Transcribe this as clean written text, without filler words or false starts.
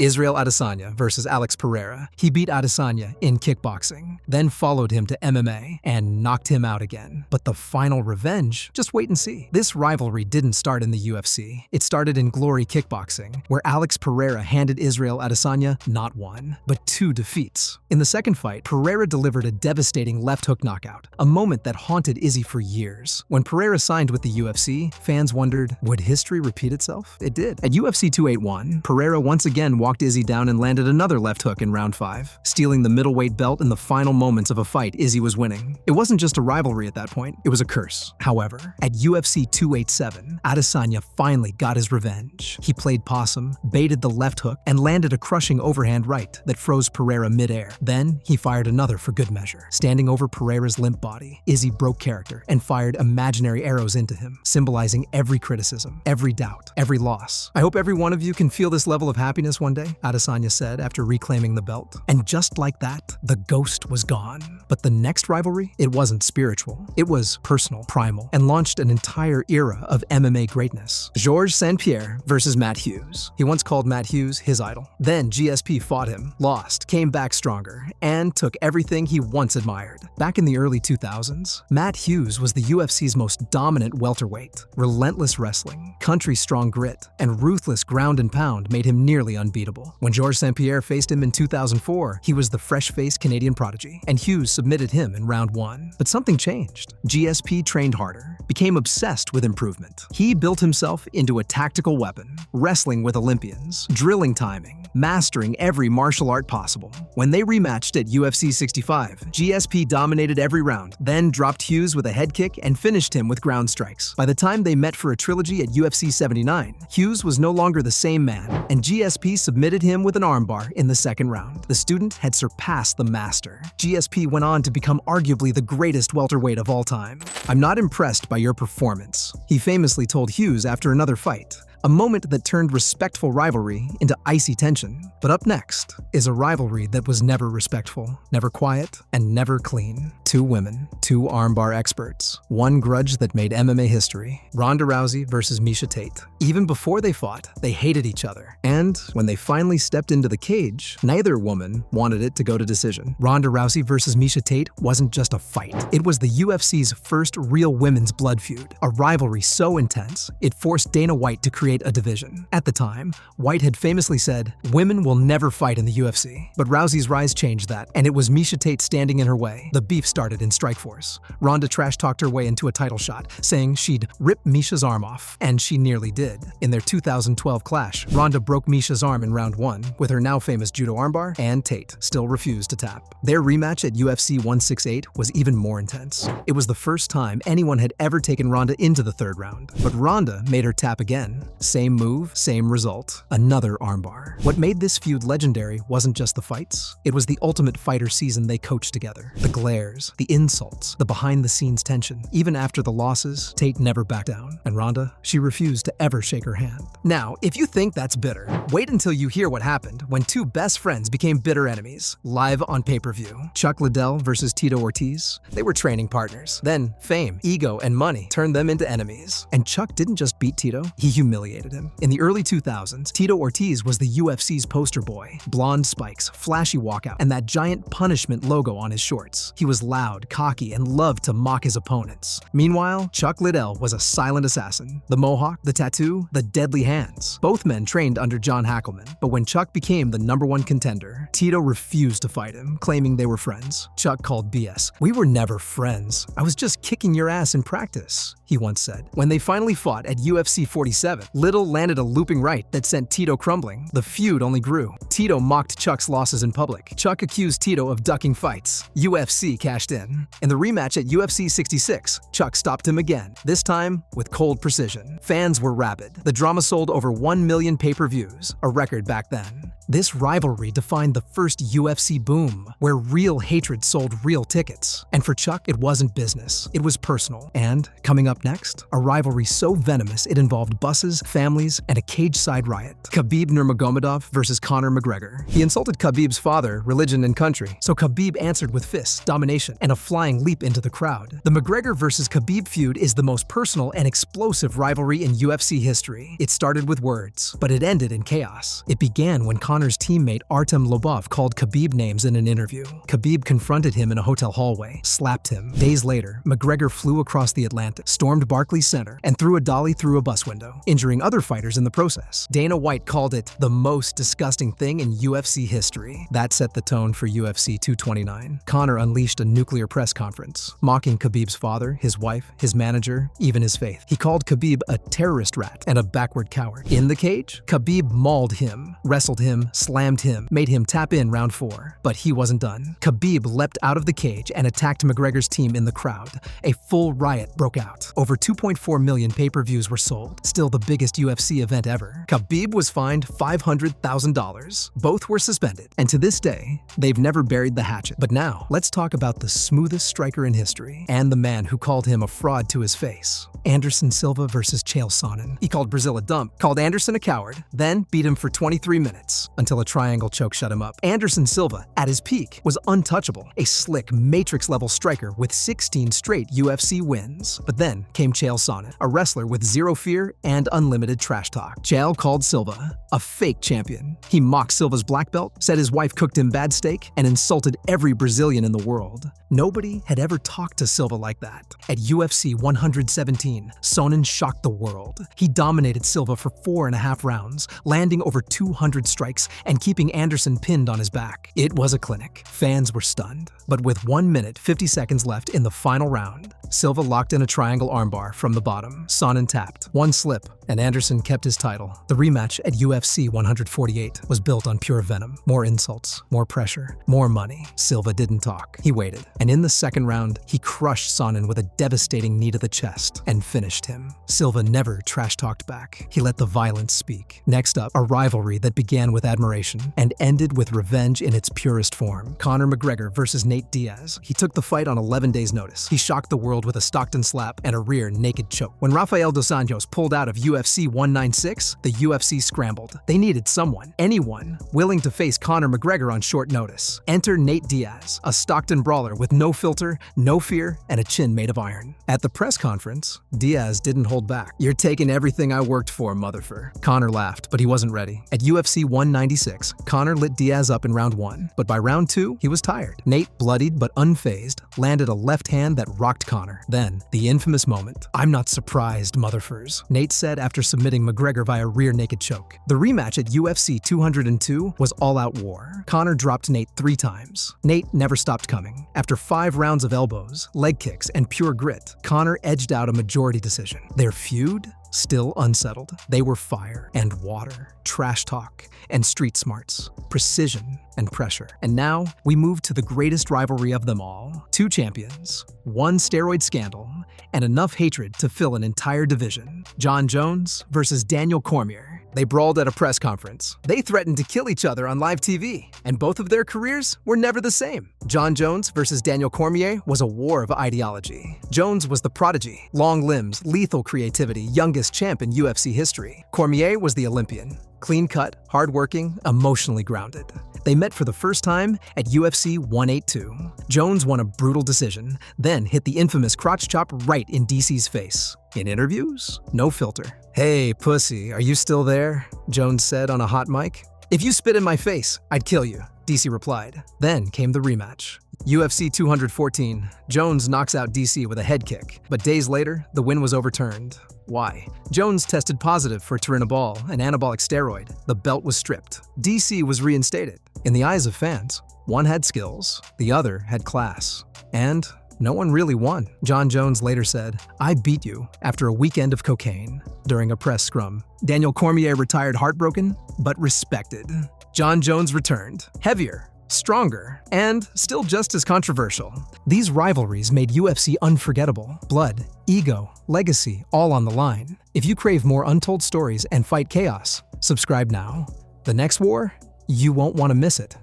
Israel Adesanya versus Alex Pereira. He beat Adesanya in kickboxing, then followed him to MMA and knocked him out again. But the final revenge? Just wait and see. This rivalry didn't start in the UFC. It started in Glory Kickboxing, where Alex Pereira handed Israel Adesanya not one, but two defeats. In the second fight, Pereira delivered a devastating left hook knockout, a moment that haunted Izzy for years. When Pereira signed with the UFC, fans wondered, would history repeat itself? It did. At UFC 281, Pereira once again walked Izzy down and landed another left hook in round 5, stealing the middleweight belt in the final moments of a fight Izzy was winning. It wasn't just a rivalry at that point, it was a curse. However, at UFC 287, Adesanya finally got his revenge. He played possum, baited the left hook, and landed a crushing overhand right that froze Pereira midair. Then, he fired another for good measure. Standing over Pereira's limp body, Izzy broke character and fired imaginary arrows into him, symbolizing every criticism, every doubt, every loss. I hope every one of you can feel this level of happiness one day, Adesanya said after reclaiming the belt. And just like that, the ghost was gone. But the next rivalry, it wasn't spiritual. It was personal, primal, and launched an entire era of MMA greatness. Georges St-Pierre versus Matt Hughes. He once called Matt Hughes his idol. Then GSP fought him, lost, came back stronger, and took everything he once admired. Back in the early 2000s, Matt Hughes was the UFC's most dominant welterweight. Relentless wrestling, country-strong grit, and ruthless ground and pound made him nearly unbeatable. When Georges St-Pierre faced him in 2004, he was the fresh-faced Canadian prodigy, and Hughes submitted him in round 1. But something changed. GSP trained harder, became obsessed with improvement. He built himself into a tactical weapon, wrestling with Olympians, drilling timing, mastering every martial art possible. When they rematched at UFC 65, GSP dominated every round, then dropped Hughes with a head kick and finished him with ground strikes. By the time they met for a trilogy at UFC 79, Hughes was no longer the same man, and GSP submitted him with an armbar in the second round. The student had surpassed the master. GSP went on to become arguably the greatest welterweight of all time. "I'm not impressed by your performance," he famously told Hughes after another fight. A moment that turned respectful rivalry into icy tension. But up next is a rivalry that was never respectful, never quiet, and never clean. Two women, two armbar experts, one grudge that made MMA history. Ronda Rousey versus Miesha Tate. Even before they fought, they hated each other. And when they finally stepped into the cage, neither woman wanted it to go to decision. Ronda Rousey versus Miesha Tate wasn't just a fight. It was the UFC's first real women's blood feud, a rivalry so intense, it forced Dana White to create a division. At the time, White had famously said, "Women will never fight in the UFC." But Rousey's rise changed that, and it was Miesha Tate standing in her way. The beef started in Strikeforce. Ronda trash-talked her way into a title shot, saying she'd rip Miesha's arm off, and she nearly did. In their 2012 clash, Ronda broke Miesha's arm in round 1 with her now famous judo armbar, and Tate still refused to tap. Their rematch at UFC 168 was even more intense. It was the first time anyone had ever taken Ronda into the third round, but Ronda made her tap again. Same move, same result. Another armbar. What made this feud legendary wasn't just the fights. It was the ultimate fighter season they coached together. The glares, the insults, the behind-the-scenes tension. Even after the losses, Tate never backed down. And Ronda, she refused to ever shake her hand. Now, if you think that's bitter, wait until you hear what happened when two best friends became bitter enemies. Live on pay-per-view. Chuck Liddell versus Tito Ortiz. They were training partners. Then, fame, ego, and money turned them into enemies. And Chuck didn't just beat Tito, he humiliated him. In the early 2000s, Tito Ortiz was the UFC's poster boy. Blonde spikes, flashy walkout, and that giant punishment logo on his shorts. He was loud, cocky, and loved to mock his opponents. Meanwhile, Chuck Liddell was a silent assassin. The mohawk, the tattoo, the deadly hands. Both men trained under John Hackleman. But when Chuck became the #1 contender, Tito refused to fight him, claiming they were friends. Chuck called BS. "We were never friends. I was just kicking your ass in practice," he once said. When they finally fought at UFC 47, Liddell landed a looping right that sent Tito crumbling. The feud only grew. Tito mocked Chuck's losses in public. Chuck accused Tito of ducking fights. UFC cashed in. In the rematch at UFC 66, Chuck stopped him again, this time with cold precision. Fans were rabid. The drama sold over 1 million pay-per-views, a record back then. This rivalry defined the first UFC boom, where real hatred sold real tickets. And for Chuck, it wasn't business. It was personal. And coming up next, a rivalry so venomous it involved buses, families, and a cage-side riot. Khabib Nurmagomedov versus Conor McGregor. McGregor. He insulted Khabib's father, religion, and country, so Khabib answered with fists, domination, and a flying leap into the crowd. The McGregor versus Khabib feud is the most personal and explosive rivalry in UFC history. It started with words, but it ended in chaos. It began when Conor's teammate Artem Lobov called Khabib names in an interview. Khabib confronted him in a hotel hallway, slapped him. Days later, McGregor flew across the Atlantic, stormed Barclays Center, and threw a dolly through a bus window, injuring other fighters in the process. Dana White called it the most disgusting thing in UFC history. That set the tone for UFC 229. Conor unleashed a nuclear press conference, mocking Khabib's father, his wife, his manager, even his faith. He called Khabib a terrorist rat and a backward coward. In the cage, Khabib mauled him, wrestled him, slammed him, made him tap in round 4. But he wasn't done. Khabib leapt out of the cage and attacked McGregor's team in the crowd. A full riot broke out. Over 2.4 million pay-per-views were sold, still the biggest UFC event ever. Khabib was fined $500,000. Both were suspended, and to this day, they've never buried the hatchet. But now, let's talk about the smoothest striker in history, and the man who called him a fraud to his face. Anderson Silva versus Chael Sonnen. He called Brazil a dump, called Anderson a coward, then beat him for 23 minutes until a triangle choke shut him up. Anderson Silva, at his peak, was untouchable, a slick, Matrix-level striker with 16 straight UFC wins. But then came Chael Sonnen, a wrestler with zero fear and unlimited trash talk. Chael called Silva a fake champion. He mocked Silva's black belt, said his wife cooked him bad steak, and insulted every Brazilian in the world. Nobody had ever talked to Silva like that. At UFC 117, Sonnen shocked the world. He dominated Silva for 4.5 rounds, landing over 200 strikes and keeping Anderson pinned on his back. It was a clinic. Fans were stunned. But with 1 minute, 50 seconds left in the final round, Silva locked in a triangle armbar from the bottom. Sonnen tapped. One slip, and Anderson kept his title. The rematch at UFC 148 was built on pure venom. More insults, more pressure, more money. Silva didn't talk. He waited. And in the second round, he crushed Sonnen with a devastating knee to the chest and finished him. Silva never trash-talked back. He let the violence speak. Next up, a rivalry that began with admiration and ended with revenge in its purest form. Conor McGregor versus Nate Diaz. He took the fight on 11 days' notice. He shocked the world with a Stockton slap and a rear naked choke. When Rafael dos Anjos pulled out of UFC 196, the UFC scrambled. They needed someone, anyone, willing to face Conor McGregor on short notice. Enter Nate Diaz, a Stockton brawler with no filter, no fear, and a chin made of iron. At the press conference, Diaz didn't hold back. "You're taking everything I worked for, motherfucker." Conor laughed, but he wasn't ready. At UFC 196, Conor lit Diaz up in round 1, but by round 2, he was tired. Nate, bloodied but unfazed, landed a left hand that rocked Conor. Then, the infamous moment. "I'm not surprised, motherfuckers," Nate said after submitting McGregor via rear naked choke. The rematch at UFC 202 was all-out war. Conor dropped Nate 3 times. Nate never stopped coming. After 5 rounds of elbows, leg kicks, and pure grit, Conor edged out a majority decision. Their feud? Still unsettled. They were fire and water, trash talk and street smarts, precision and pressure. And now, we move to the greatest rivalry of them all. 2 champions, 1 steroid scandal, and enough hatred to fill an entire division. Jon Jones versus Daniel Cormier. They brawled at a press conference. They threatened to kill each other on live TV, and both of their careers were never the same. Jon Jones versus Daniel Cormier was a war of ideology. Jones was the prodigy, long limbs, lethal creativity, youngest champ in UFC history. Cormier was the Olympian, clean-cut, hard-working, emotionally grounded. They met for the first time at UFC 182. Jones won a brutal decision, then hit the infamous crotch chop right in DC's face. In interviews, no filter. "Hey, pussy, are you still there?" Jones said on a hot mic. "If you spit in my face, I'd kill you," DC replied. Then came the rematch. UFC 214, Jones knocks out DC with a head kick, but days later, the win was overturned. Why? Jones tested positive for turinabol, an anabolic steroid. The belt was stripped. DC was reinstated. In the eyes of fans, one had skills, the other had class. And no one really won. Jon Jones later said, "I beat you after a weekend of cocaine." During a press scrum, Daniel Cormier retired heartbroken, but respected. Jon Jones returned, heavier, stronger, and still just as controversial. These rivalries made UFC unforgettable. Blood, ego, legacy, all on the line. If you crave more untold stories and fight chaos, subscribe now. The next war? You won't want to miss it.